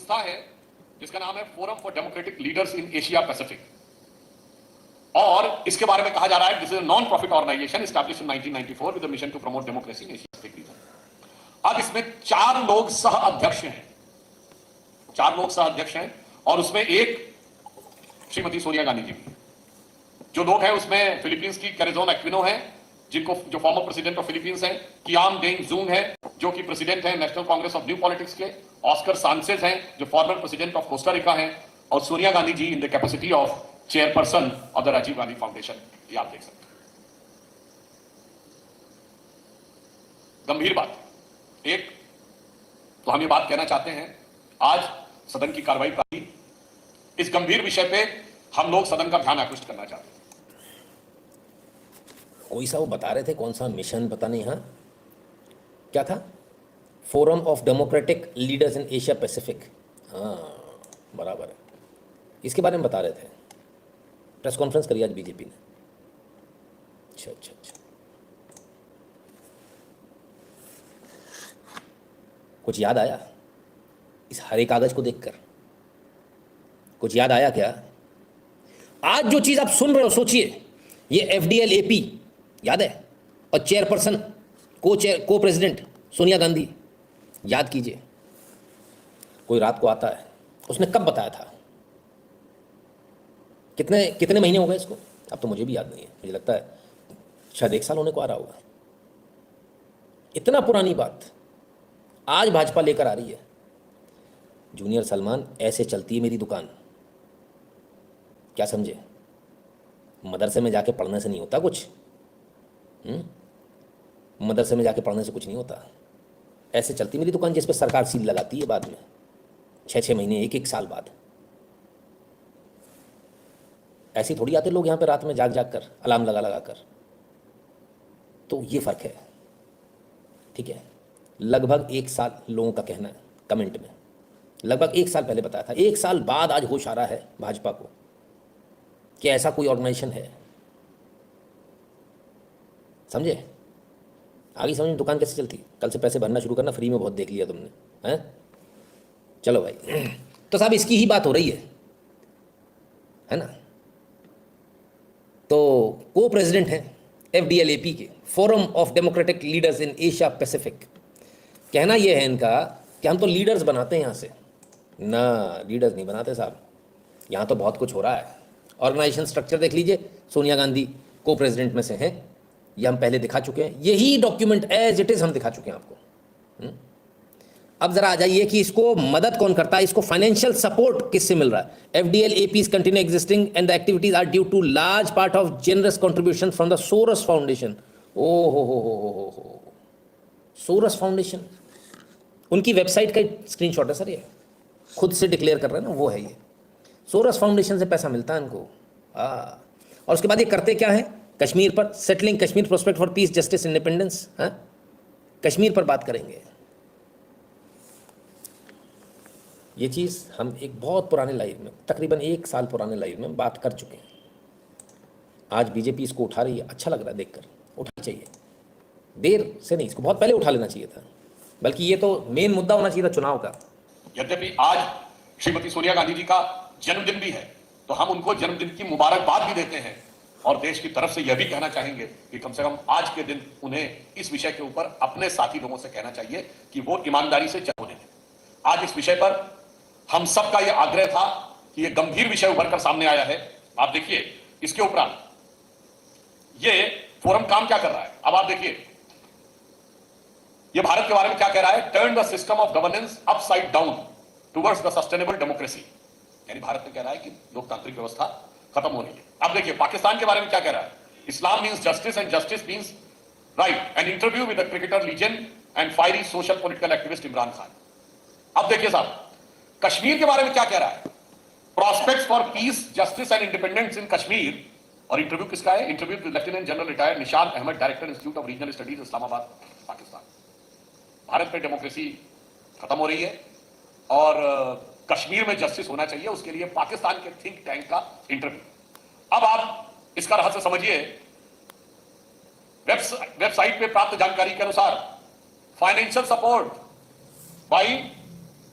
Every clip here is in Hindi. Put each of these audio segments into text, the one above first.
संस्था है जिसका नाम है forum for democratic leaders in Asia Pacific, और इसके बारे में कहा जा रहा है this is non profit organisation established in 1994 with the mission to promote democracy in Asia Pacific region. अब इसमें 4 लोग सह अध्यक्ष हैं, 4 लोग सह अध्यक्ष हैं, और उसमें एक श्रीमती सोनिया गांधी जी भी। जो लोग हैं उसमें फिलीपींस की कैरेजोन एक्विनो है, जिनको जो फॉर्मर प्रेसिडेंट ऑफ फिलीपींस है, कियाम डेंग जूंग है जो कि प्रेसिडेंट है national congress of new politics के, ऑस्कर सांचेज हैं जो former president of Costa Rica हैं, और Sonia Gandhi ji in the capacity of chairperson of the Rajiv Gandhi foundation. ये आप देख सकते हैं। गंभीर बात एक, तो हम ये बात कहना चाहते हैं, आज सदन की कार्रवाई प्रारंभ, इस गंभीर विषय पे हम लोग सदन का ध्यान आकृष्ट करना चाहते हैं। कोई सा वो बता रहे थे, कौन सा मिशन पता नहीं, हाँ क्या था, forum of democratic leaders in Asia Pacific, हाँ बराबर है, इसके बारे में बता रहे थे। प्रेस कॉन्फ्रेंस करी आज बीजेपी ने। अच्छा अच्छा अच्छा, कुछ याद आया इस हरे कागज को देखकर? कुछ याद आया क्या? आज जो चीज आप सुन रहे हो सोचिए, ये एफडीएल एपी याद है, और चेयरपर्सन को प्रेसिडेंट सोनिया गांधी, याद कीजिए। कोई रात को आता है, उसने कब बताया था, कितने महीने हो गए इसको, अब तो मुझे भी याद नहीं है, मुझे लगता है शायद 1 साल होने को आ रहा होगा। इतना पुरानी बात आज भाजपा लेकर आ रही है। जूनियर सलमान, ऐसे चलती है मेरी दुकान, क्या समझे? मदरसे में जाके पढ़ने से नहीं होता कुछ, मदरसे में जाके पढ़ने से कुछ नहीं होता। ऐसे चलती मेरी दुकान, जिस पे सरकार सील लगाती है बाद में 6-6 महीने, 1-1 साल बाद। ऐसे थोड़ी आते लोग यहाँ पे रात में जाग जाग कर, अलार्म लगा लगा कर। तो ये फर्क है, ठीक है। लगभग 1 साल लोगों का कहना है कमेंट में, लगभग 1 साल पहले बताया था। 1 साल बाद आज होश आ रहा है भाजपा को कि ऐसा कोई ऑर्गेनाइजेशन है, समझे? आगे समझ में दुकान कैसे चलती। कल से पैसे भरना शुरू करना, फ्री में बहुत देख लिया तुमने, हैं? चलो भाई, तो साहब इसकी ही बात हो रही है ना। तो को प्रेसिडेंट हैं एफडीएलएपी के, forum of democratic leaders in Asia Pacific. कहना यह है इनका कि हम तो लीडर्स बनाते हैं यहाँ से ना, लीडर्स नहीं बनाते साहब, यहाँ तो बहुत कुछ हो रहा है। ऑर्गेनाइजेशन स्ट्रक्चर देख लीजिए, सोनिया गांधी को प्रेसिडेंट में से हैं, ये हम पहले दिखा चुके हैं, यही डॉक्यूमेंट एज इट इज हम दिखा चुके हैं आपको। अब जरा आ जाइए कि इसको मदद कौन करता है, इसको फाइनेंशियल सपोर्ट किससे मिल रहा है। FDL AP's continue existing and the activities are due to large part of generous contribution from the Soros foundation. ओ हो, सोरस फाउंडेशन, उनकी वेबसाइट का स्क्रीनशॉट है सर, ये खुद से डिक्लेयर कर रहे हैं ना, वो है ये। सोरस फाउंडेशन से पैसा मिलता है इनको। और उसके बाद ये करते क्या है, कश्मीर पर, settling Kashmir prospect for peace justice independence, Kashmir पर बात करेंगे। ये चीज़ हम एक बहुत पुराने लाइव में, तकरीबन 1 साल पुराने लाइव में बात कर चुके हैं। आज बीजेपी इसको उठा रही है, अच्छा लग रहा है देखकर, उठाना चाहिए, देर से नहीं, इसको बहुत पहले उठा लेना चाहिए था, बल्कि ये तो मेन मुद्दा होना चाहिए था चुनाव का। यद्यपि आज श्रीमती सोनिया गांधी जी का जन्मदिन भी है, तो हम उनको जन्मदिन की मुबारकबाद भी देते हैं, और देश की तरफ से यह भी कहना चाहेंगे कि कम से कम आज के दिन उन्हें इस विषय के ऊपर अपने साथी लोगों से कहना चाहिए कि वो ईमानदारी से चल दें। आज इस विषय पर हम सबका यह आग्रह था कि यह गंभीर विषय उभर कर सामने आया है। आप देखिए इसके उपरांत ये फोरम काम क्या कर रहा है। अब आप देखिए यह भारत के बारे में क्या कह रहा है, turn the system of governance upside down towards the sustainable democracy. यानी भारत में कह रहा है कि लोकतांत्रिक व्यवस्था खत्म हो रही है। अब देखिए पाकिस्तान के बारे में क्या कह रहा है, Islam means justice and justice means right. An interview with the cricketer legend and fiery social political activist Imran Khan. अब देखिए साहब कश्मीर के बारे में क्या कह रहा है, prospects for peace justice and independence in Kashmir. और इंटरव्यू किसका है, interview with lieutenant general retired Nishan Ahmad, director institute of regional studies Islamabad Pakistan. Bharat में डेमोक्रेसी खत्म हो रही है और कश्मीर में जस्टिस होना चाहिए, उसके लिए पाकिस्तान के थिंक टैंक का इंटरव्यू। अब आप इसका रहस्य समझिए। वेबसाइट पे प्राप्त जानकारी के अनुसार financial support by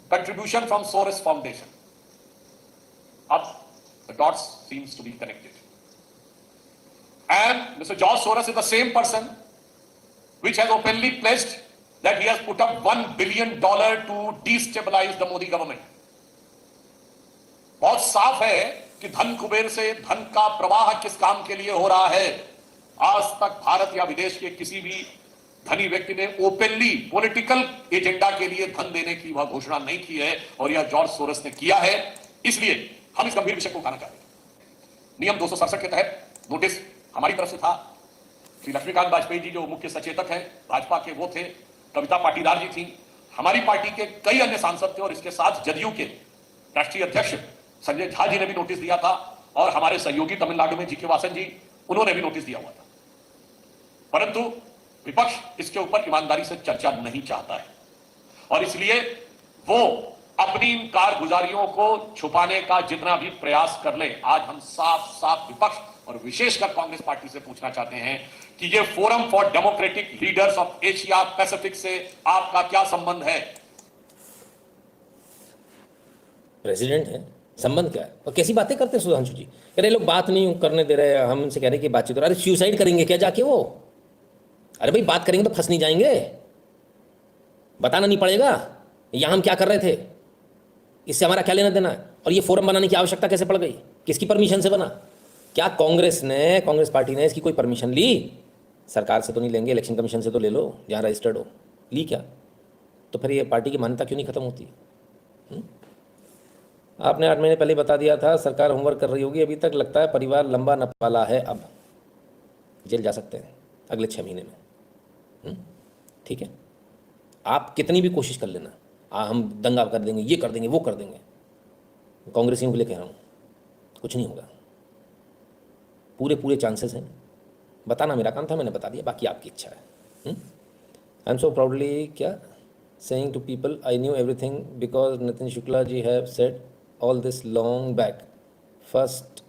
contribution from Soros Foundation. Up, the dots seems to be connected. And Mr. George Soros is the same person which has openly pledged that he has put up $1 billion to destabilize the Modi government. बहुत साफ है कि धन कुबेर से धन का प्रवाह किस काम के लिए हो रहा है। आज तक भारत या विदेश के किसी भी धनी व्यक्ति ने ओपनली पॉलिटिकल एजेंडा के लिए धन देने की वह घोषणा नहीं की है, और यह जॉर्ज सोरस ने किया है। इसलिए हम इस गंभीर विषय को उठाना चाहते हैं। नियम 267 के तहत नोटिस हमारी तरफ से था। श्री लक्ष्मीकांत वाजपेयी जी जो मुख्य सचेतक हैं भाजपा के, वो थे। कविता पाटीदार जी थी। हमारी पार्टी के कई अन्य सांसद थे, और इसके साथ जदयू के राष्ट्रीय अध्यक्ष संजय झा जी ने भी नोटिस दिया था, और हमारे सहयोगी तमिलनाडु में जी.के. वासन जी, उन्होंने भी नोटिस दिया हुआ था। परंतु विपक्ष इसके ऊपर ईमानदारी से चर्चा नहीं चाहता है, और इसलिए वो अपनी इन कारगुजारियों को छुपाने का जितना भी प्रयास कर ले, आज हम साफ साफ विपक्ष और विशेषकर कांग्रेस पार्टी से पूछना चाहते हैं कि ये forum for democratic leaders of Asia Pacific से आपका क्या संबंध है? प्रेसिडेंट है, संबंध क्या है? और कैसी बातें करते हैं सुधांशु जी? कह रहे लोग बात नहीं करने दे रहे, हम उनसे कह रहे कि बातचीत। अरे सुसाइड करेंगे क्या जाके वो? अरे भाई बात करेंगे तो फंस नहीं जाएंगे? बताना नहीं पड़ेगा यहां हम क्या कर रहे थे? इससे हमारा क्या लेना देना है? और ये फोरम बनाने की आवश्यकता कैसे पड़ गई? किसकी परमिशन से बना? क्या कांग्रेस पार्टी ने इसकी कोई परमिशन ली? सरकार से तो नहीं लेंगे, इलेक्शन कमीशन से तो ले लो जहां रजिस्टर्ड हो। ली क्या? तो फिर ये पार्टी की मान्यता क्यों नहीं खत्म होती? आपने 8 महीने पहले बता दिया था सरकार होमवर्क कर रही होगी। अभी तक लगता है परिवार लंबा न पाला है, अब जेल जा सकते हैं अगले 6 महीने में। ठीक है, आप कितनी भी कोशिश कर लेना, हम दंगा कर देंगे, ये कर देंगे, वो कर देंगे। कांग्रेसियों के लिए कह रहा हूँ, कुछ नहीं होगा। पूरे चांसेस हैं। बताना मेरा काम था, मैंने बता दिया, बाकी आपकी इच्छा है। आई एम सो प्राउडली क्या saying to people I knew everything because Nitin Shukla ji have said all this long back. Fast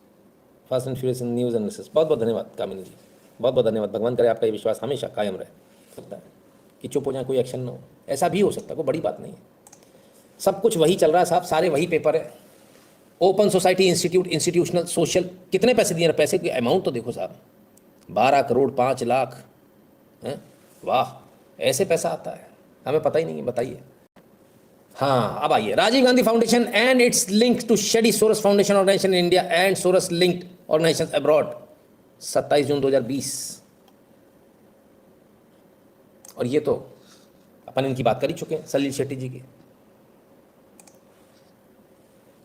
and furious in news analysis. बहुत बहुत धन्यवाद कामिनी जी, बहुत बहुत धन्यवाद। भगवान करे आपका ये विश्वास हमेशा कायम रहे। सकता है कि चुप हो जाए, कोई एक्शन ना हो, ऐसा भी हो सकता है, कोई बड़ी बात नहीं है। सब कुछ वही चल रहा है साहब, सारे वही पेपर है। Open society institute, institutional social, कितने पैसे दिए? पैसे की अमाउंट तो देखो साहब, 12 करोड़ 5 लाख हैं। वाह, ऐसे पैसा आता है, हमें पता ही नहीं है। बताइए। हाँ, अब आइए। Rajiv Gandhi foundation and its link to shady Soros foundation organisation in India and Soros linked organisation abroad, 27 June 2020। और ये तो अपन इनकी बात कर ही चुके हैं, सलील शेट्टी जी की।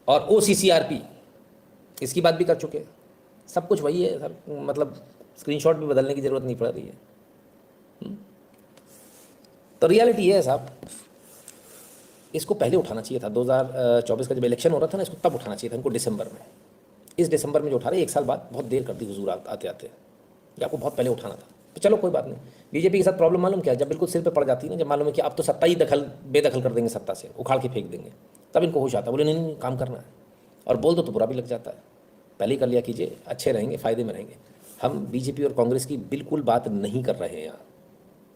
और OCCRP, इसकी बात भी कर चुके हैं। सब कुछ वही है सर, मतलब स्क्रीनशॉट भी बदलने की जरूरत नहीं पड़ रही है। तो रियलिटी है साहब, इसको पहले उठाना चाहिए था। 2024 का जब इलेक्शन हो रहा था ना, इसको तब उठाना चाहिए था इनको, दिसंबर में। इस दिसंबर में जो उठा रहे, 1 साल बाद, बहुत देर कर दी हुजूर आते आते। ये आपको बहुत पहले उठाना था। तो चलो कोई बात नहीं। बीजेपी के साथ प्रॉब्लम मालूम क्या है? जब बिल्कुल सिर पे पड़ जाती है ना, जब मालूम है कि अब तो सत्ता ही बेदखल कर देंगे, सत्ता से उखाड़ के फेंक देंगे, तब इनको होश आता है। बोले नहीं काम करना है, और बोल दो तो बुरा भी लग जाता है। पहले ही कर लिया कीजिए, अच्छे रहेंगे, फ़ायदे में रहेंगे। हम बीजेपी और कांग्रेस की बिल्कुल बात नहीं कर रहे हैं यहाँ,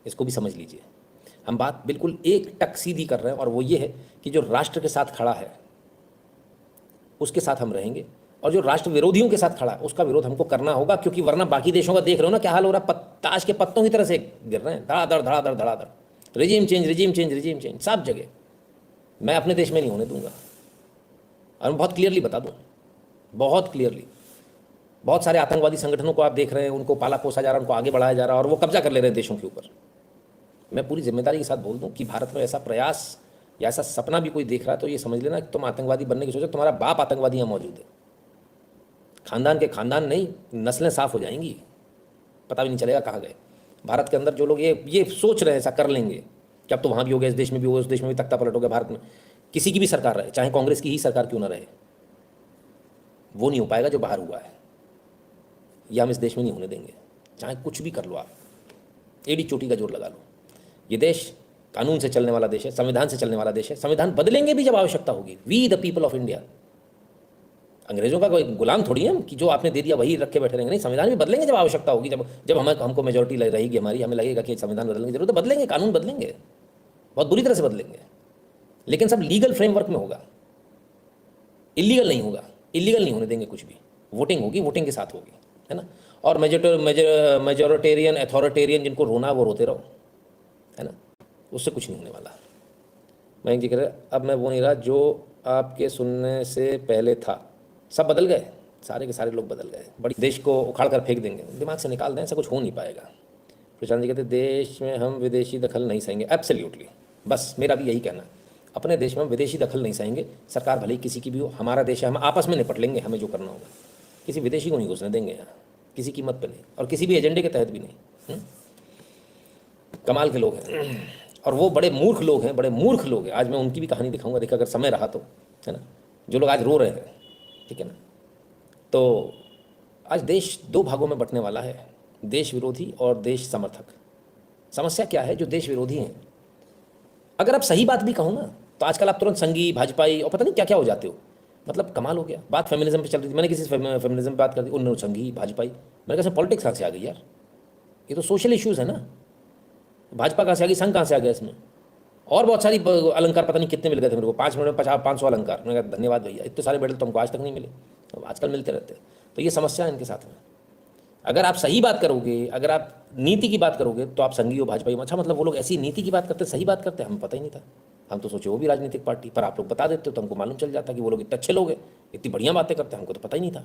इसको भी समझ लीजिए। हम बात बिल्कुल एक टक सीधी कर रहे हैं, और वो ये है कि जो राष्ट्र के साथ खड़ा है उसके साथ हम रहेंगे, और जो राष्ट्र विरोधियों के साथ खड़ा है उसका विरोध हमको करना होगा। क्योंकि वरना बाकी देशों का देख रहे हो ना क्या हाल हो रहा है, ताश के पत्तों की तरह से गिर रहे हैं, धड़ाधड़। रिजीम चेंज सब जगह। मैं अपने देश में नहीं होने दूंगा, और मैं बहुत क्लियरली बता दूं, बहुत क्लियरली। बहुत सारे आतंकवादी संगठनों को आप देख रहे हैं, उनको पाला पोसा जा रहा है, उनको आगे बढ़ाया जा रहा है, और वो कब्जा कर ले रहे हैं देशों के ऊपर। मैं पूरी जिम्मेदारी के साथ बोल दूं कि भारत में ऐसा प्रयास या ऐसा सपना भी कोई देख रहा है तो ये समझ लेना कि तुम आतंकवादी बनने की सोचो, तुम्हारा बाप आतंकवादी यहाँ मौजूद है। खानदान के खानदान नहीं, नस्लें साफ हो जाएंगी, पता भी नहीं चलेगा कहाँ गए। भारत के अंदर जो लोग ये सोच रहे हैं ऐसा कर लेंगे कि अब तो वहाँ भी हो गया, इस देश में भी हो गया, उस देश में भी तख्ता पलट हो गया। भारत में किसी की भी सरकार रहे, चाहे कांग्रेस की ही सरकार क्यों ना रहे, वो नहीं हो पाएगा जो बाहर हुआ है। यह हम इस देश में नहीं होने देंगे, चाहे कुछ भी कर लो आप, एड़ी चोटी का जोर लगा लो। ये देश कानून से चलने वाला देश है, संविधान से चलने वाला देश है। संविधान बदलेंगे भी जब आवश्यकता होगी। We the people of India, अंग्रेजों का कोई गुलाम थोड़ी है कि जो आपने दे दिया वही रख के बैठे रहेंगे। नहीं, संविधान भी बदलेंगे जब आवश्यकता होगी, जब हमको मेजोरिटी रहेगी हमारी, हमें लगेगा कि संविधान बदलने की जरूरत है, बदलेंगे, कानून बदलेंगे, बहुत बुरी तरह से बदलेंगे। लेकिन सब लीगल फ्रेमवर्क में होगा, इलीगल नहीं होगा, इलीगल नहीं होने देंगे कुछ भी। वोटिंग होगी, वोटिंग के साथ होगी, है ना। और मेजोरिटेरियन अथॉरिटेरियन जिनको रोना वो रोते रहो, है ना, उससे कुछ नहीं होने वाला। मयंक जी कह रहे अब मैं वो नहीं रहा जो आपके सुनने से पहले था, सब बदल गए, सारे के सारे लोग बदल गए, बड़ी देश को उखाड़ कर फेंक देंगे, दिमाग से निकाल दें, ऐसा कुछ हो नहीं पाएगा। प्रशांत जी कहते देश में हम विदेशी दखल नहीं सहेंगे, एब्सोल्युटली, बस मेरा भी यही कहना है, अपने देश में हम विदेशी दखल नहीं सहेंगे, सरकार भले ही किसी की भी हो, हमारा देश है, हम आपस में निपट लेंगे, हमें जो करना होगा, किसी विदेशी को नहीं घुसने देंगे यहाँ, किसी कीमत पर नहीं, और किसी भी एजेंडे के तहत भी नहीं। कमाल के लोग हैं, और वो बड़े मूर्ख लोग हैं, बड़े मूर्ख लोग हैं। आज मैं उनकी भी कहानी दिखाऊंगा, देखा अगर समय रहा तो, है ना, जो लोग आज रो रहे हैं, ठीक है ना। तो आज देश दो भागों में बंटने वाला है, देश विरोधी और देश समर्थक। समस्या क्या है, जो देश विरोधी हैं, अगर आप सही बात भी कहो ना तो आजकल आप तुरंत संघी, भाजपाई और पता नहीं क्या क्या हो जाते हो, मतलब कमाल हो गया। बात फेमिनिज्म पे चल रही थी, मैंने किसी से फेमिनिज्म पे बात कर दी, उन्होंने संघी भाजपाई, मैंने कहा पॉलिटिक्स कहाँ से आ गई यार, ये तो सोशल इश्यूज़ है ना, भाजपा कहाँ से आ गई, संघ कहाँ से आ गया इसमें। और बहुत सारी अलंकार पता नहीं कितने मिल गए थे मेरे को, 5 मिनट में 500 अलंकार। मैंने कहा धन्यवाद भैया, इतने सारे मेडल तो हमको आज तक नहीं मिले, अब आजकल मिलते रहते हैं। तो ये समस्या है इनके साथ में। अगर आप सही बात करोगे, अगर आप नीति की बात करोगे तो आप संघी हो, भाजपा हो, अच्छा मतलब वो लोग ऐसी नीति की बात करते, सही बात करते, हमें पता ही नहीं था। हम तो सोचे वो भी राजनीतिक पार्टी, पर आप लोग बता देते हो तो हमको मालूम चल जाता कि वो लोग इतने अच्छे लोग हैं, इतनी बढ़िया बातें करते हैं, हमको तो पता ही नहीं था।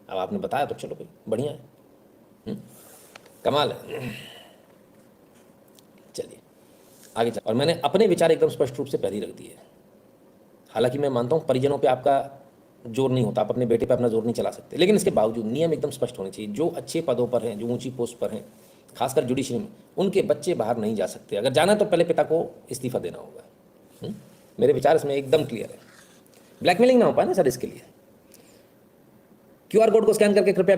अब आपने बताया तो चलो भाई बढ़िया है, कमाल है। चलिए आगे चल, और मैंने अपने विचार एकदम स्पष्ट रूप से पहले ही रख दिए। हालांकि मैं मानता हूँ परिजनों पे आपका जोर नहीं होता, आप अपने बेटे पे अपना जोर नहीं चला सकते, लेकिन इसके बावजूद नियम एकदम स्पष्ट होने चाहिए। जो अच्छे पदों पर हैं, जो ऊंची पोस्ट पर हैं, खासकर जुडिशरी में, उनके बच्चे बाहर नहीं जा सकते। अगर जाना तो पहले पिता को इस्तीफा देना होगा। मेरे विचार इसमें एकदम क्लियर है। ब्लैकमेलिंग ना हो पाए ना सर, इसके लिए QR कोड को स्कैन करके कृपया